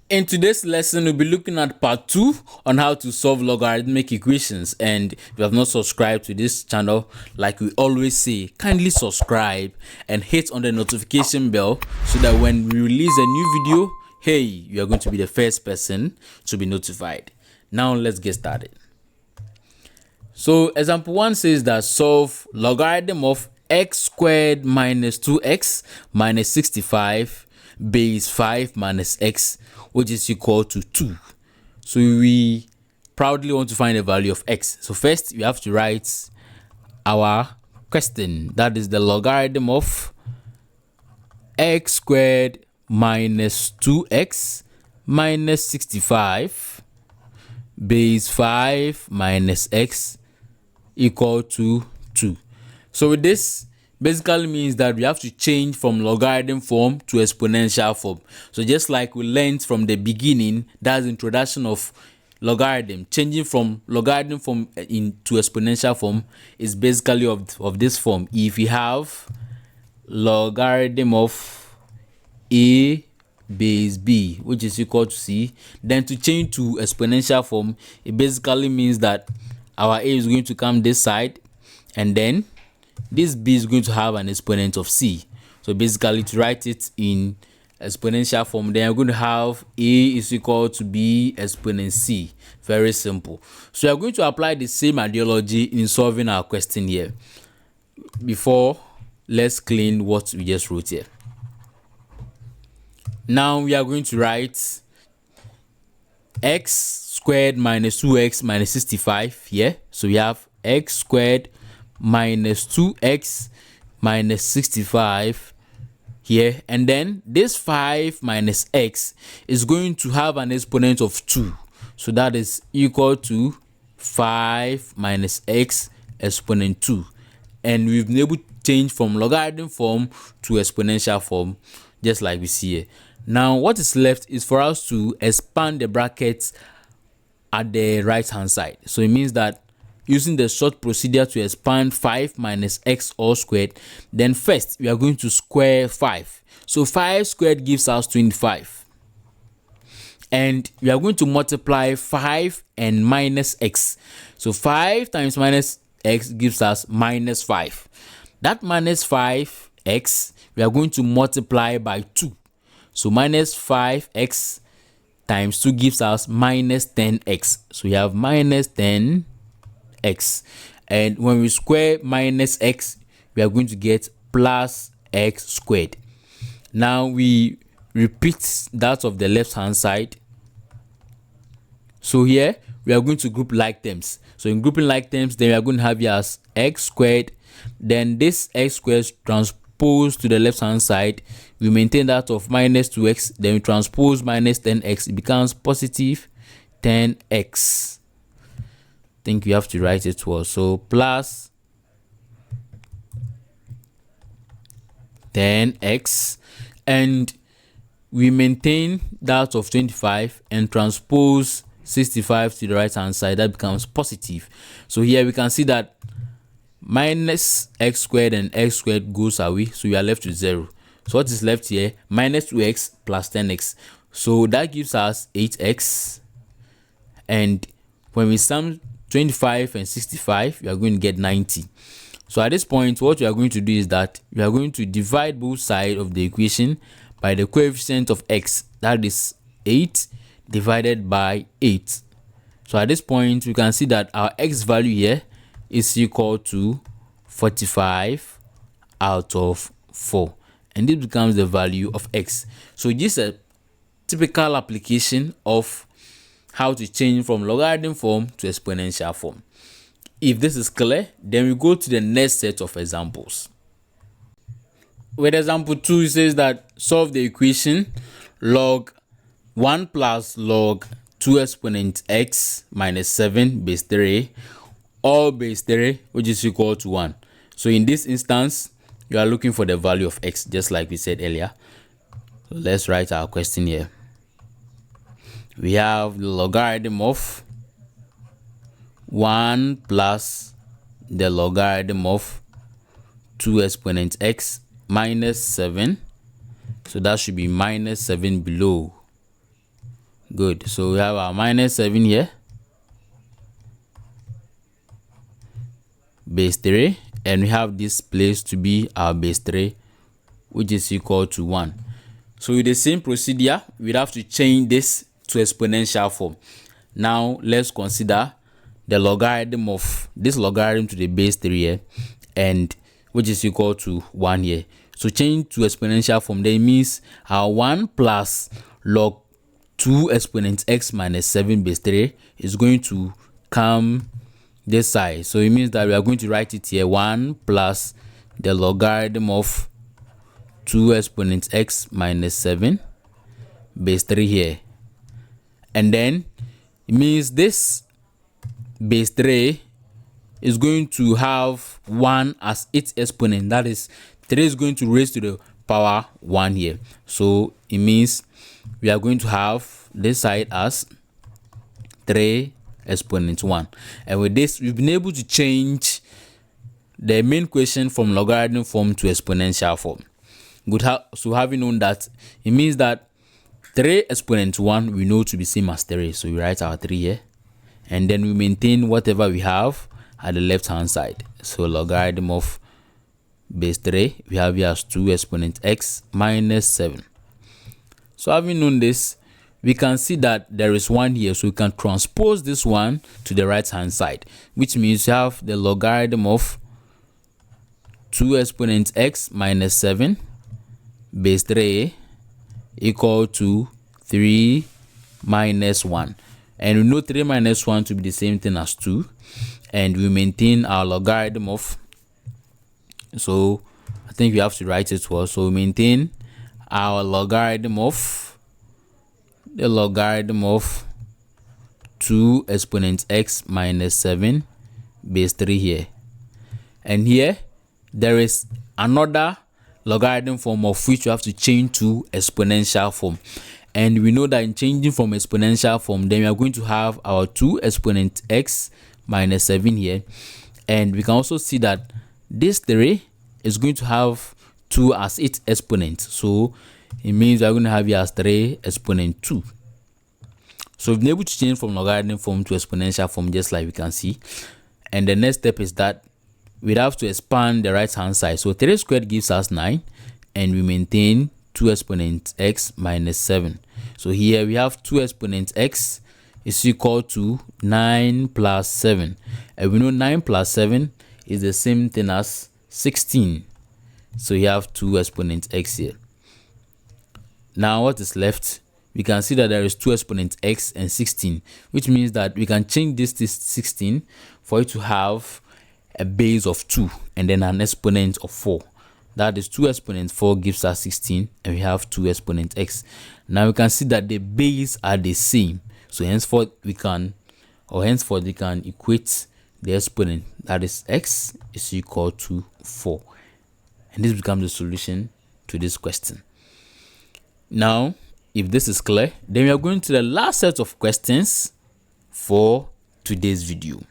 In today's lesson, we'll be looking at part 2 on how to solve logarithmic equations. And if you have not subscribed to this channel, like we always say, kindly subscribe and hit on the notification bell so that when we release a new video, hey, you are going to be the first person to be notified. Now let's get started. So example 1 says that solve logarithm of x squared minus 2x minus 65 base 5 minus x, which is equal to 2. So we proudly want to find the value of x. So first we have to write our question. That is the logarithm of x squared minus 2x minus 65 base 5 minus x equal to 2. So with this basically means that we have to change from logarithm form to exponential form. So just like we learned from the beginning, that's the introduction of logarithm. Changing from logarithm form into exponential form is basically of this form. If you have logarithm of a base b, which is equal to c, then to change to exponential form, it basically means that our a is going to come this side, and then this b is going to have an exponent of c. So basically, to write it in exponential form, then we're going to have a is equal to b exponent c. Very simple. So we're going to apply the same ideology in solving our question here. Before, let's clean what we just wrote here. Now we are going to write x squared minus 2x minus 65 here. So we have x squared minus 2x minus 65 here, and then this 5 minus x is going to have an exponent of 2. So that is equal to 5 minus x exponent 2. And we've been able to change from logarithm form to exponential form, just like we see here. Now what is left is for us to expand the brackets at the right hand side. So it means that using the short procedure to expand 5 minus x all squared, then first we are going to square 5. So 5 squared gives us 25. And we are going to multiply 5 and minus x. So 5 times minus x gives us minus 5. That minus 5x we are going to multiply by 2. So minus 5x times 2 gives us minus 10x. So we have minus 10x. And when we square minus x, we are going to get plus x squared. Now we repeat that of the left hand side. So here we are going to group like terms. So in grouping like terms, then we are going to have here as x squared. Then this x squared transposed to the left hand side, we maintain that of minus 2x. Then we transpose minus 10x, it becomes positive 10x. I think you have to write it well. So plus 10x, and we maintain that of 25 and transpose 65 to the right hand side, that becomes positive. So here we can see that minus x squared and x squared goes away, so we are left with 0. So what is left here? Minus 2x plus 10x. So that gives us 8x. And when we sum 25 and 65, we are going to get 90. So at this point, what we are going to do is that we are going to divide both sides of the equation by the coefficient of x. That is 8 divided by 8. So at this point, we can see that our x value here is equal to 45 out of 4. And this becomes the value of x. So this is a typical application of how to change from logarithm form to exponential form. If this is clear, then we go to the next set of examples. With example 2, it says that solve the equation log 1 plus log 2 exponent x minus 7 base 3 all base 3, which is equal to 1. So in this instance, you are looking for the value of x, just like we said earlier. So let's write our question here. We have the logarithm of 1 plus the logarithm of 2 exponent x minus 7. So that should be minus 7 below. Good. So we have our minus 7 here, base 3, and we have this place to be our base 3, which is equal to 1. So with the same procedure, we'd have to change this to exponential form. Now let's consider the logarithm of this logarithm to the base 3 here, and which is equal to 1 here. So change to exponential form, that means our 1 plus log 2 exponent x minus 7 base 3 is going to come this side. So it means that we are going to write it here, 1 plus the logarithm of 2 exponent x minus 7 base 3 here. And then it means this base 3 is going to have 1 as its exponent. That is, 3 is going to raise to the power 1 here. So it means we are going to have this side as 3 exponent 1. And with this, we've been able to change the main equation from logarithm form to exponential form. Good. So having known that, it means that 3 exponent 1 we know to be same as 3. So we write our 3 here, and then we maintain whatever we have at the left hand side. So logarithm of base 3 we have here as 2 exponent x minus 7. So having known this, we can see that there is 1 here, so we can transpose this one to the right hand side, which means you have the logarithm of 2 exponent x minus 7 base 3 equal to 3 minus 1. And we know 3 minus 1 to be the same thing as 2. And we maintain our logarithm of, so I think we have to write it well. So we maintain our logarithm of the logarithm of 2 exponent x minus 7 base 3 here. And here there is another logarithm form of which you have to change to exponential form. And we know that in changing from exponential form, then we are going to have our 2 exponent x minus 7 here. And we can also see that this 3 is going to have 2 as its exponent. So it means we are going to have here as 3 exponent 2. So we've been able to change from logarithm form to exponential form, just like we can see. And the next step is that we'd have to expand the right hand side. So 3 squared gives us 9, and we maintain 2 exponent x minus 7. So here we have 2 exponent x is equal to 9 plus 7. And we know 9 plus 7 is the same thing as 16. So you have 2 exponent x here. Now what is left? We can see that there is 2 exponent x and 16, which means that we can change this to 16 for it to have a base of 2 and then an exponent of 4. That is 2 exponent 4 gives us 16, and we have 2 exponent x. Now we can see that the base are the same. So henceforth we can equate the exponent, that is x is equal to 4. And this becomes the solution to this question. Now, if this is clear, then we are going to the last set of questions for today's video.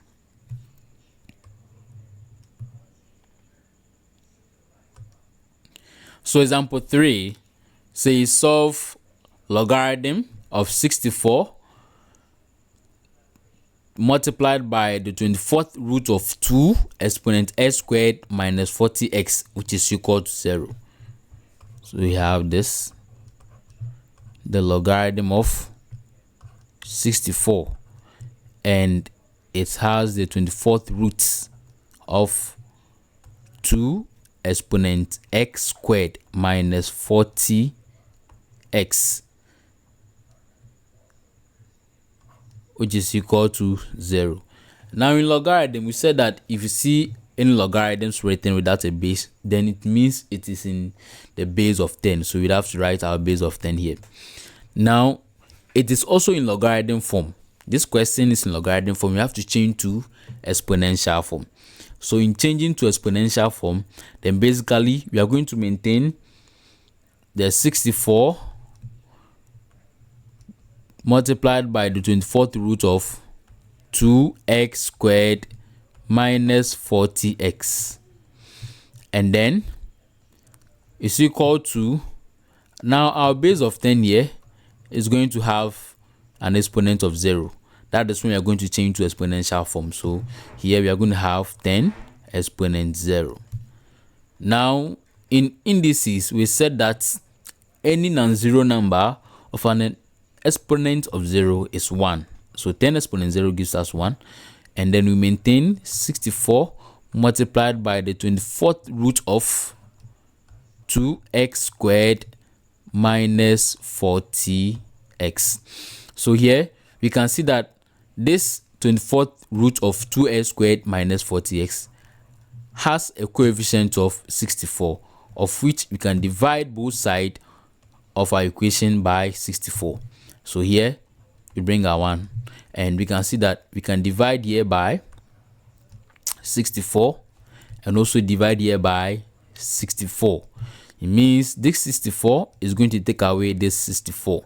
So example 3 says solve logarithm of 64 multiplied by the 24th root of 2 exponent x squared minus 40x, which is equal to 0. So we have this, the logarithm of 64, and it has the 24th root of 2 exponent x squared minus 40x, which is equal to 0. Now in logarithm, we said that if you see any logarithms written without a base, then it means it is in the base of 10. So we'd have to write our base of 10 here. Now it is also in logarithm form. This question is in logarithm form. You have to change to exponential form. So in changing to exponential form, then basically we are going to maintain the 64 multiplied by the 24th root of 2x squared minus 40x, and then it's equal to, now our base of 10 here is going to have an exponent of 0. That is when we are going to change to exponential form. So here we are going to have 10 exponent 0. Now in indices, we said that any non-zero number of an exponent of 0 is 1. So 10 exponent 0 gives us 1. And then we maintain 64 multiplied by the 24th root of 2x squared minus 40x. So here we can see that this 24th root of 2x squared minus 40x has a coefficient of 64, of which we can divide both sides of our equation by 64. So here we bring our 1, and we can see that we can divide here by 64 and also divide here by 64. It means this 64 is going to take away this 64,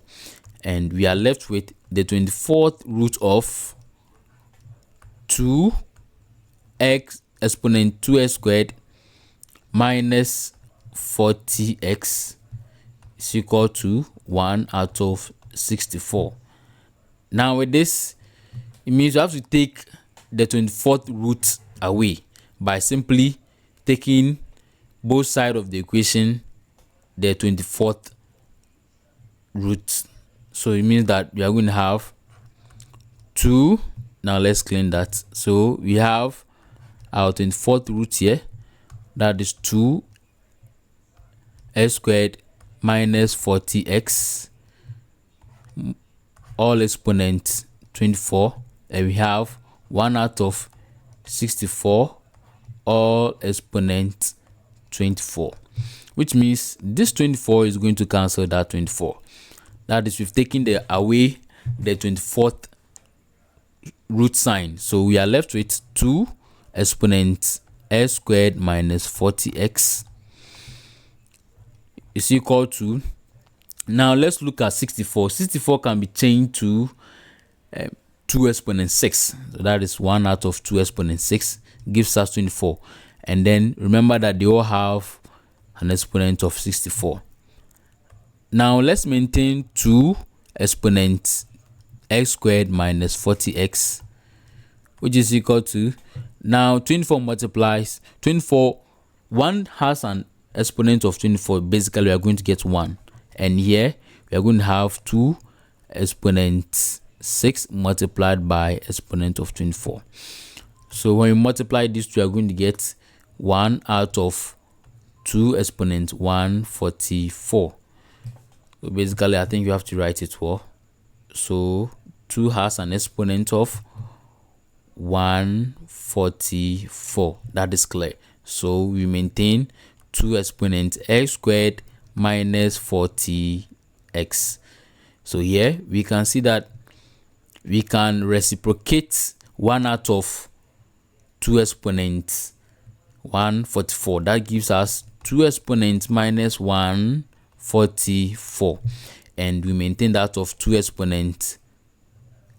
and we are left with the 24th root of 2x exponent 2x squared minus 40x is equal to 1 out of 64. Now with this, it means you have to take the 24th root away by simply taking both sides of the equation the 24th root. So it means that we are going to have 2. Now let's clean that. So we have our 24th root here, that is 2x squared minus 40x all exponent 24, and we have 1 out of 64 all exponent 24, which means this 24 is going to cancel that 24. That is, we've taken away the 24th root sign, so we are left with 2 exponent x squared minus 40x is equal to, now let's look at 64. 64 can be changed to 2 exponent 6. So that is 1 out of 2 exponent 6 gives us 24. And then remember that they all have an exponent of 64. Now let's maintain 2 exponent x squared minus 40x, which is equal to, now 24 multiplies 24. 1 has an exponent of 24. Basically, we are going to get 1. And here we are going to have 2 exponent 6 multiplied by exponent of 24. So when we multiply these two, we are going to get 1 out of 2 exponent 144. So basically, I think you have to write it well. So 2 has an exponent of 144. That is clear. So we maintain 2 exponent x squared minus 40x. So here we can see that we can reciprocate 1 out of 2 exponents 144. That gives us 2 exponents minus 144, and we maintain that of 2 exponents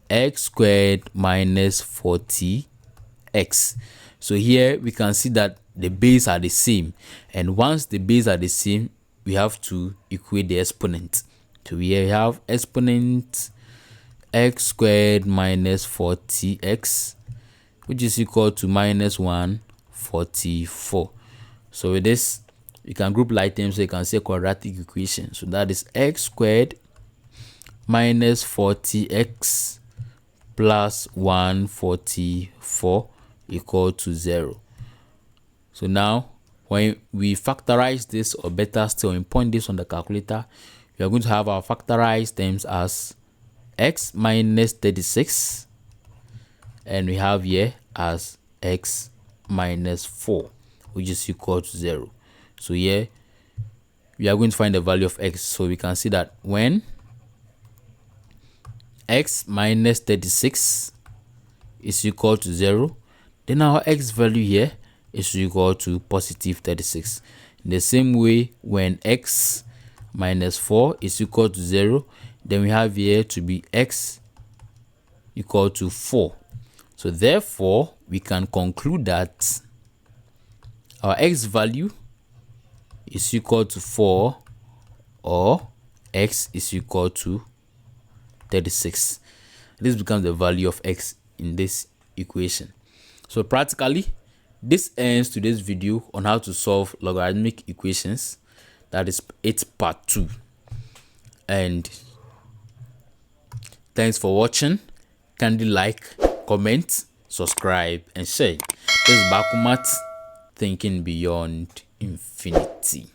x squared minus 40x. So here we can see that the base are the same, and once the base are the same, we have to equate the exponent. So here we have exponent x squared minus 40x, which is equal to minus 144. So with this, you can group like terms, so you can say quadratic equation. So that is x squared minus 40x plus 144 equal to 0. So now when we factorize this, or better still, point this on the calculator, we are going to have our factorized terms as x minus 36, and we have here as x minus 4, which is equal to 0. So here we are going to find the value of x. So we can see that when x minus 36 is equal to 0, then our x value here is equal to positive 36. In the same way, when x minus 4 is equal to 0, then we have here to be x equal to 4. So therefore, we can conclude that our x value is equal to 4, or x is equal to 36. This becomes the value of x in this equation. So practically, this ends today's video on how to solve logarithmic equations. That is it, part 2. And thanks for watching. Kindly like, comment, subscribe, and share. This is BakoMaths, thinking beyond infinity.